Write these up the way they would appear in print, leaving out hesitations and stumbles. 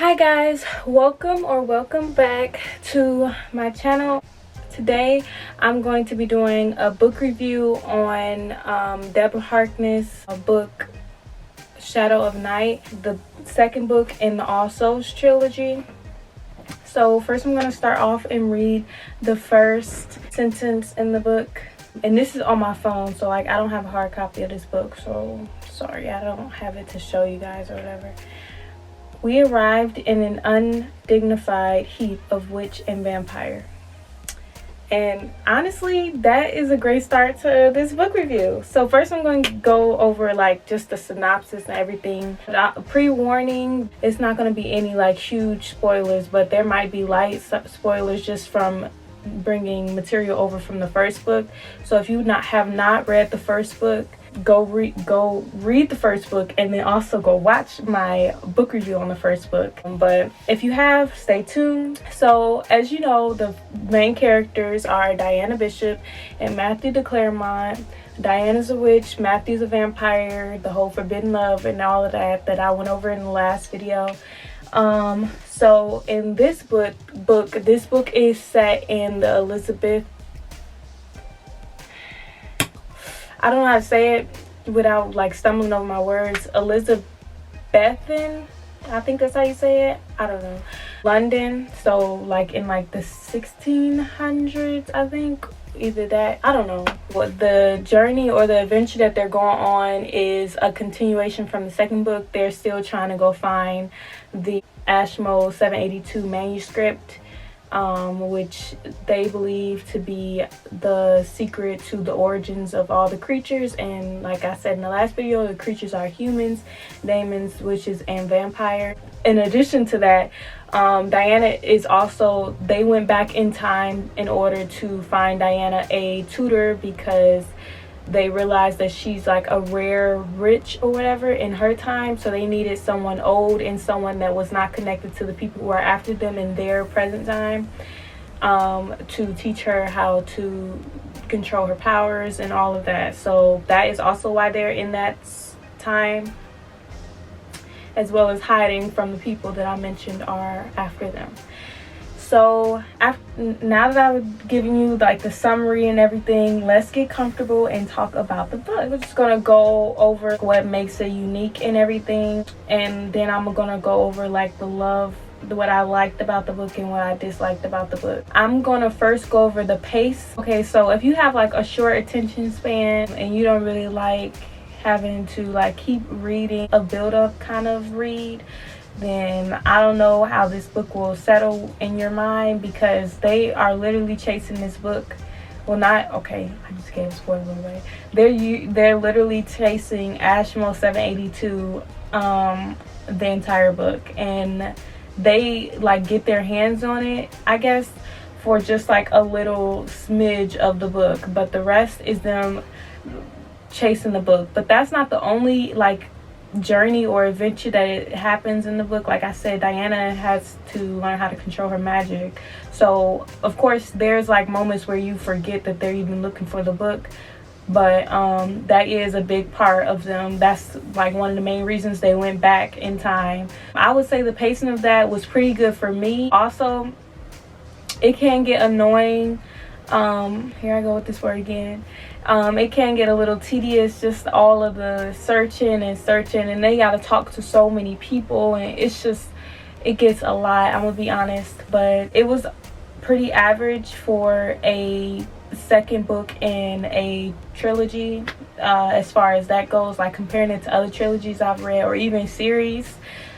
Hi guys, welcome back to my channel. Today I'm going to be doing a book review on Deborah Harkness' book Shadow of Night, the second book in the All Souls trilogy. So first I'm going to start off and read the first sentence in the book, and this is on my phone, so like I don't have a hard copy of this book, so sorry I don't have it to show you guys or whatever. We arrived in an undignified heap of witch and vampire. And honestly, that is a great start to this book review. So first I'm going to go over like just the synopsis and everything. Pre-warning, it's not going to be any like huge spoilers, but there might be light spoilers just from bringing material over from the first book. So if you have not read the first book, go read the first book, and then also go watch my book review on the first book. But if you have, stay tuned. So as you know, the main characters are Diana Bishop and Matthew de Claremont. Diana's a witch, Matthew's a vampire, the whole forbidden love and all of that I went over in the last video. So in this book is set in the I don't know how to say it without like stumbling over my words. Elizabethan, I think that's how you say it. I don't know. London, so like in like the 1600s, I think. Either that, I don't know. What the journey or the adventure that they're going on is a continuation from the second book. They're still trying to go find the Ashmole 782 manuscript, which they believe to be the secret to the origins of all the creatures. And like I said in the last video, the creatures are humans, demons, witches, and vampire. In addition to that, Diana is also, they went back in time in order to find Diana a tutor because they realized that she's like a rare rich or whatever in her time, so they needed someone old and someone that was not connected to the people who are after them in their present time, to teach her how to control her powers and all of that. So that is also why they're in that time, as well as hiding from the people that I mentioned are after them. So now that I've given you like the summary and everything, let's get comfortable and talk about the book. We're just gonna go over what makes it unique and everything, and then I'm gonna go over like what I liked about the book and what I disliked about the book. I'm gonna first go over the pace. Okay, so if you have like a short attention span and you don't really like having to like keep reading a build-up kind of read, then I don't know how this book will settle in your mind, because they are literally chasing this book. Well, not okay, I just gave a spoiler away. They're literally chasing Ashmole 782 the entire book, and they like get their hands on it, I guess, for just like a little smidge of the book, but the rest is them chasing the book. But that's not the only like journey or adventure that it happens in the book. Like I said, Diana has to learn how to control her magic, so of course there's like moments where you forget that they're even looking for the book, but that is a big part of them. That's like one of the main reasons they went back in time. I would say the pacing of that was pretty good for me. Also, it can get annoying. Here I go with this word again. It can get a little tedious, just all of the searching, and they gotta talk to so many people, and it gets a lot, I'm gonna be honest. But it was pretty average for a second book in a trilogy, as far as that goes, like comparing it to other trilogies I've read or even series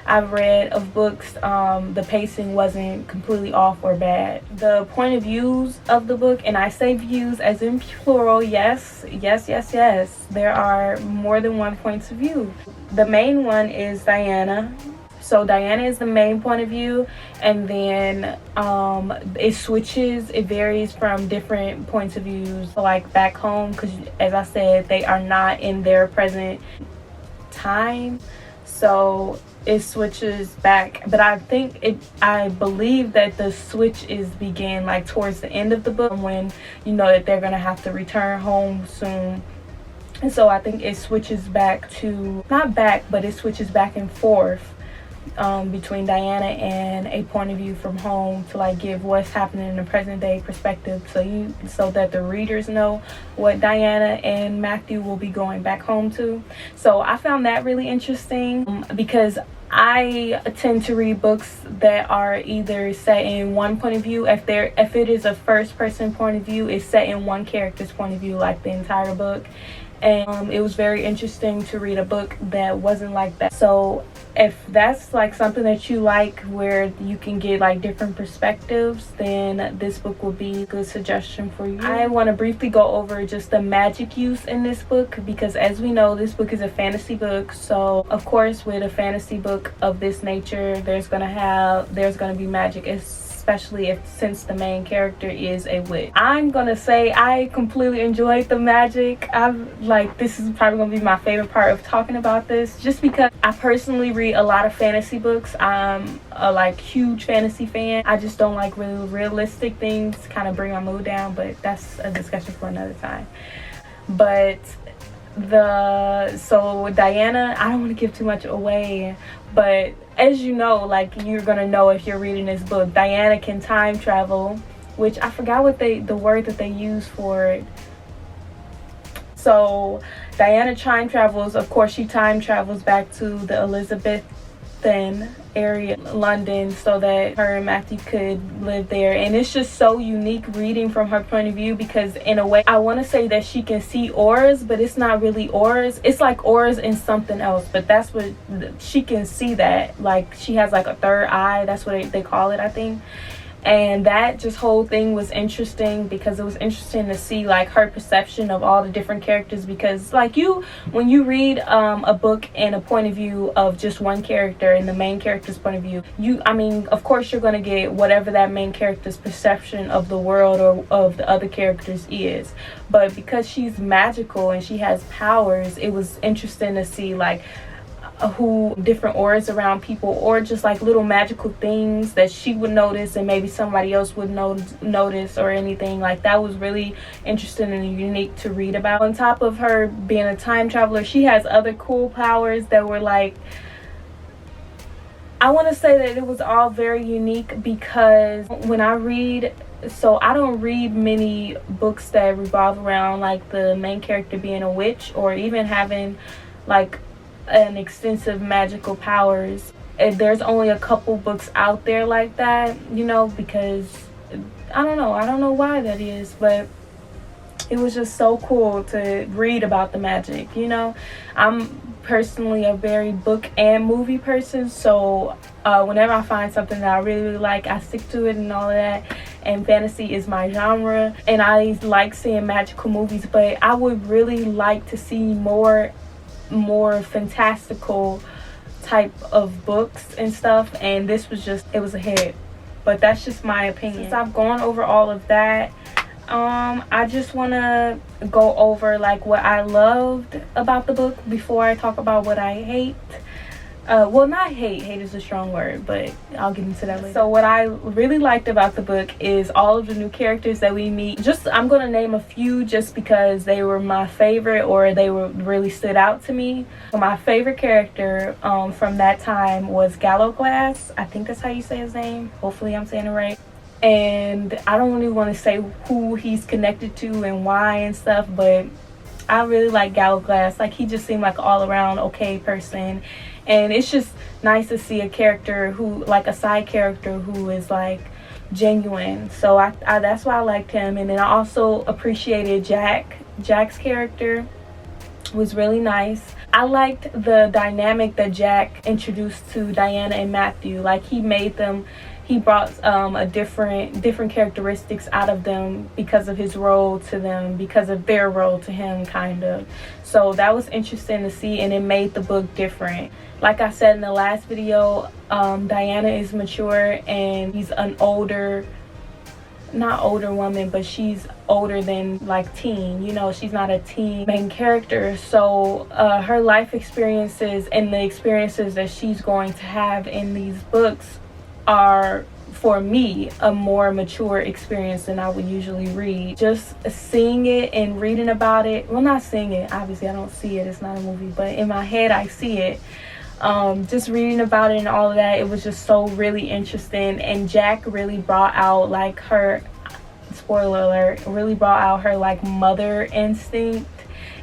I've read of books. The pacing wasn't completely off or bad. The point of views of the book, and I say views as in plural, yes, there are more than one point of view. The main one is Diana. So Diana is the main point of view, and then it varies from different points of views, like back home, because as I said, they are not in their present time, so it switches back. But I believe that the switch begin like towards the end of the book, when you know that they're gonna have to return home soon. And so I think it switches back to, not back, but it switches back and forth between Diana and a point of view from home, to like give what's happening in the present day perspective, so that the readers know what Diana and Matthew will be going back home to. So I found that really interesting, because I tend to read books that are either set in one point of view. If it is a first person point of view, it's set in one character's point of view, like the entire book. And it was very interesting to read a book that wasn't like that. So if that's like something that you like, where you can get like different perspectives, then this book will be a good suggestion for you. I want to briefly go over just the magic use in this book, because as we know, this book is a fantasy book. So of course, with a fantasy book of this nature, there's gonna be magic, especially since the main character is a witch. I'm gonna say I completely enjoyed the magic. This is probably gonna be my favorite part of talking about this, just because I personally read a lot of fantasy books. I'm a huge fantasy fan. I just don't like really realistic things, kind of bring my mood down, but that's a discussion for another time. But so Diana, I don't want to give too much away, but as you know, you're gonna know if you're reading this book, Diana can time travel, which I forgot what the word that they use for it. So Diana time travels. Of course, she time travels back to the Elizabethan area, London, so that her and Matthew could live there. And it's just so unique reading from her point of view, because in a way, I want to say that she can see auras, but it's not really auras. It's like auras in something else, but that's what she can see. That like she has like a third eye. That's what they call it, I think. And that just whole thing was interesting, because it was interesting to see like her perception of all the different characters. Because when you read a book in a point of view of just one character, in the main character's point of view, of course you're going to get whatever that main character's perception of the world or of the other characters is. But because she's magical and she has powers, it was interesting to see who different auras around people, or just like little magical things that she would notice and maybe somebody else would notice, or anything like that. Was really interesting and unique to read about. On top of her being a time traveler, she has other cool powers that were I want to say that it was all very unique, because when I read, so I don't read many books that revolve around the main character being a witch, or even having an extensive magical powers. And there's only a couple books out there like that, because I don't know why that is, but it was just so cool to read about the magic. I'm personally a very book and movie person, so whenever I find something that I really, really like, I stick to it and all of that. And fantasy is my genre, and I like seeing magical movies, but I would really like to see more fantastical type of books and stuff, and this was it was a hit. But that's just my opinion. Since I've gone over all of that, I just want to go over what I loved about the book before I talk about what I hate. Well, not hate is a strong word, but I'll get into that later. So what I really liked about the book is all of the new characters that we meet. I'm going to name a few just because they were my favorite, or they really stood out to me. So my favorite character from that time was Gallowglass. I think that's how you say his name. Hopefully I'm saying it right. And I don't really want to say who he's connected to and why and stuff, but I really like Gallowglass. He just seemed like all around okay person. And it's just nice to see a character who, a side character who is genuine. So I that's why I liked him. And then I also appreciated Jack's character was really nice. I liked the dynamic that Jack introduced to Diana and Matthew. He brought a different characteristics out of them because of his role to them, because of their role to him, kind of. So that was interesting to see, and it made the book different. Like I said in the last video, Diana is mature, and he's an not older woman, but she's older than teen. She's not a teen main character. So her life experiences and the experiences that she's going to have in these books are, for me, a more mature experience than I would usually read. Just seeing it and reading about it, well, not seeing it, obviously I don't see it, it's not a movie, but in my head I see it. Just reading about it and all of that, it was just so really interesting. And Jack really brought out like her, spoiler alert, really brought out her like mother instinct,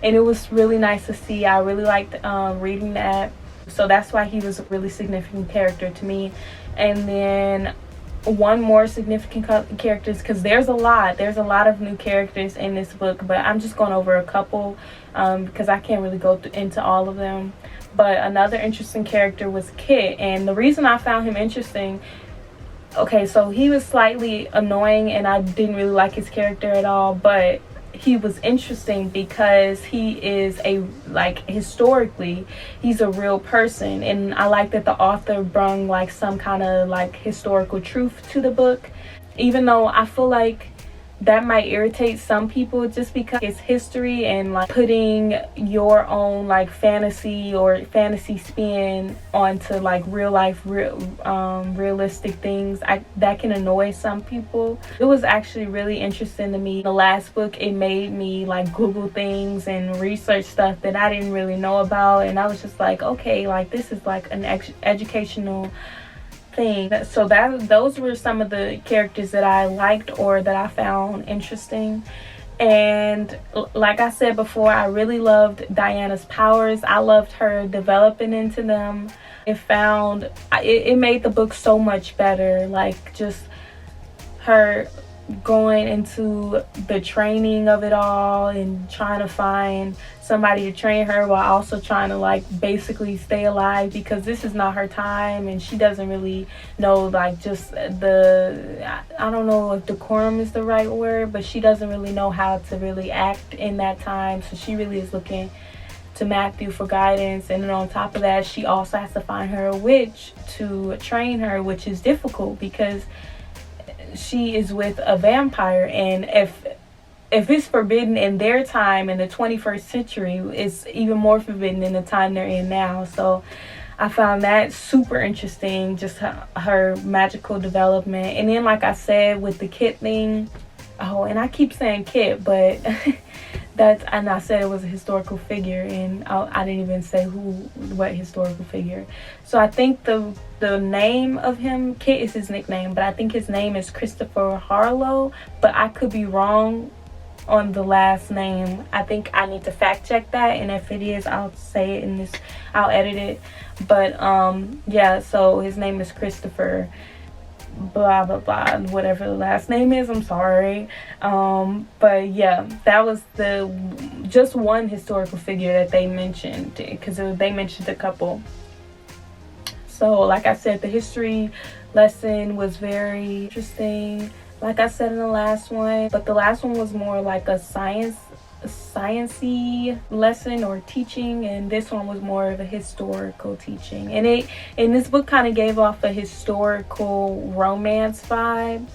and it was really nice to see. I really liked reading that, so that's why he was a really significant character to me. And then one more significant characters, because there's a lot of new characters in this book, but I'm just going over a couple because I can't really go into all of them. But another interesting character was Kit, and the reason I found him interesting, okay, so he was slightly annoying and I didn't really like his character at all, but he was interesting because he is historically, he's a real person, and I like that the author brung like some kind of like historical truth to the book, even though I feel like that might irritate some people just because it's history and like putting your own like fantasy or fantasy spin onto like realistic things. That can annoy some people. It was actually really interesting to me. The last book, it made me like Google things and research stuff that I didn't really know about, and I was just like, okay, like this is like an educational thing. So those were some of the characters that I liked or that I found interesting. And like I said before, I really loved Diana's powers. I loved her developing into them. It made the book so much better, like just her going into the training of it all and trying to find somebody to train her while also trying to like basically stay alive, because this is not her time and she doesn't really know like just I don't know if decorum is the right word, but she doesn't really know how to really act in that time. So she really is looking to Matthew for guidance, and then on top of that, she also has to find her a witch to train her, which is difficult because she is with a vampire, and if it's forbidden in their time in the 21st century, it's even more forbidden in the time they're in now. So I found that super interesting, just her magical development. And then like I said with the Kit thing, oh, and I keep saying Kit, but and I said it was a historical figure, and I didn't even say what historical figure. So I think the name of him, Kit, is his nickname, but I think his name is Christopher Harlow, but I could be wrong on the last name. I think I need to fact check that, and if it is, I'll say it in this, I'll edit it. But yeah, so his name is Christopher blah blah blah, whatever the last name is, I'm sorry. But yeah, that was just one historical figure that they mentioned, because they mentioned a couple. So like I said, the history lesson was very interesting, like I said in the last one, but the last one was more like a sciencey lesson or teaching, and this one was more of a historical teaching. And this book kind of gave off a historical romance vibe,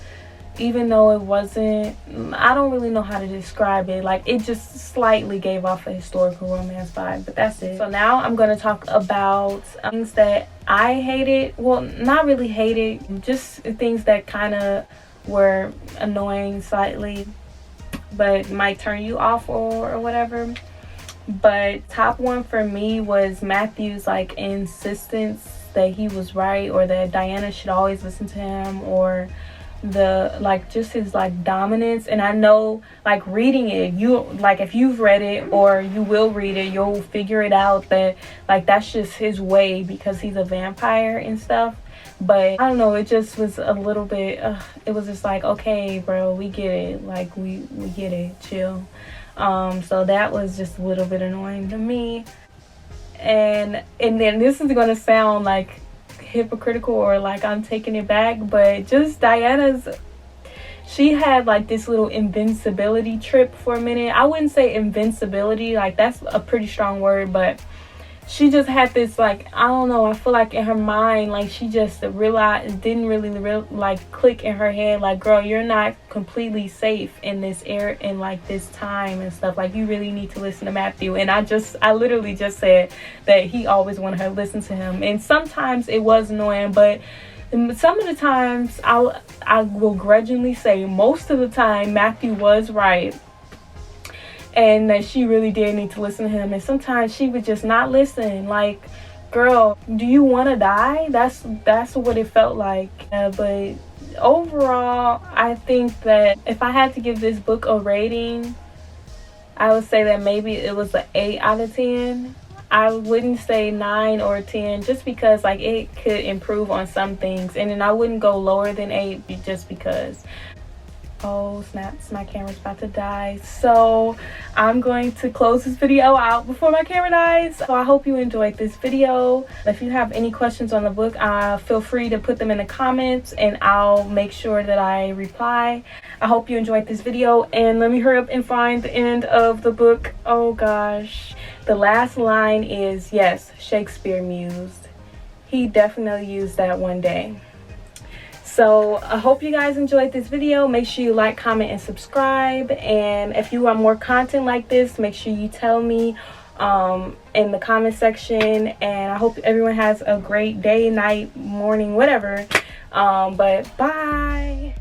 even though it wasn't, I don't really know how to describe it, like it just slightly gave off a historical romance vibe, but that's it. So now I'm going to talk about things that I hated, well, not really hated, just things that kind of were annoying slightly, but might turn you off or whatever. But top one for me was Matthew's like insistence that he was right, or that Diana should always listen to him, or just his like dominance. And I know, like, reading it, if you've read it or you will read it, you'll figure it out that like that's just his way because he's a vampire and stuff. But I don't know, it just was a little bit it was just like, okay bro, we get it, like we get it, chill. So that was just a little bit annoying to me. And then this is gonna sound like hypocritical or like I'm taking it back, but just she had like this little invincibility trip for a minute. I wouldn't say invincibility, like that's a pretty strong word, but she just had this, like, I don't know, I feel like in her mind, like she just didn't really like click in her head, like, girl, you're not completely safe in this era, in like this time and stuff, like you really need to listen to Matthew. And I literally just said that he always wanted her to listen to him, and sometimes it was annoying, but some of the times I will grudgingly say most of the time Matthew was right, and that she really did need to listen to him. And sometimes she would just not listen. Like, girl, do you want to die? That's what it felt like. But overall, I think that if I had to give this book a rating, I would say that maybe it was an 8 out of 10. I wouldn't say 9 or 10, just because like it could improve on some things, and then I wouldn't go lower than 8 just because. Oh snaps, my camera's about to die, so I'm going to close this video out before my camera dies. So I hope you enjoyed this video. If you have any questions on the book, feel free to put them in the comments and I'll make sure that I reply. I hope you enjoyed this video, and let me hurry up and find the end of the book. Oh gosh, the last line is, yes, Shakespeare mused. He definitely used that one day. So I hope you guys enjoyed this video. Make sure you like, comment, and subscribe. And if you want more content like this, make sure you tell me in the comment section. And I hope everyone has a great day, night, morning, whatever. But bye.